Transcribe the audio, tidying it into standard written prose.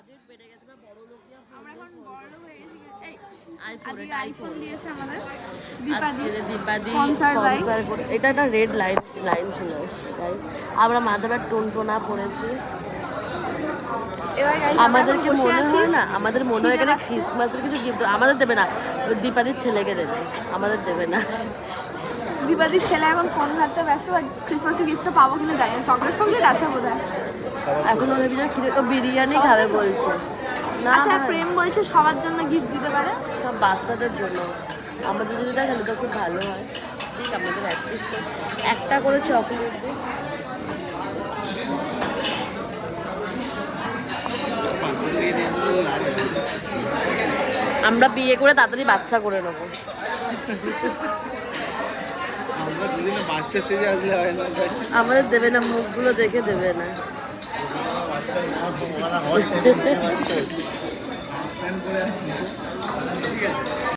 Budget বেড়ে গেছে, আমরা বড় লোকিয়া ফোন আমরা এখন বড়লোক হয়ে গেছি। এই আইফোন, আজকে এটা আইফোন দিয়েছে আমাদের আজকে দীপাদি Sponsored by- স্পন্সর করে। এটা একটা রেড লাইন চলে আসছে গাইস। আমরা মাথায় টোনা পড়েছি। এবার guys, আমরা আমাদেরকে এখন বসে মনে আছি। হয় না, আমাদের মনে হয় খিদে এখানে পাচ্ছে। ক্রিসমাসের কিছু গিফট আমাদের দেবে না, দীপাদির ছেলেকে দেবে, আমাদের দেবে না। দীপাদির ছেলে এখন ফোন ঘাটতে ব্যস্ত, আর ক্রিসমাসের গিফটটা পাবো কিনা জানি না। চকলেট ফকলেট আছে বোধ হয়। এখন ওদের ভিতরে খিদে, ও বিরিয়ানি খাবে বলছে। না আচ্ছা, ভাই, প্রেম বলছে সবার জন্য গিফট দিতে পারে। সব বাচ্চাদের জন্য। আমাদের যদি দেয় তাহলে তো খুব ভালো হয়। ঠিক, আমাদের একটা করে চকলেট দিই। আমরা বিয়ে করে তাড়াতাড়ি বাচ্চা করে নেবো। আমরা দুদিনে বাচ্চা সেজে আসলে হয় না ভাই। আমাদের দেবে না, মুখগুলো দেখে দেবে না। বাচ্চা সব বলা হয়।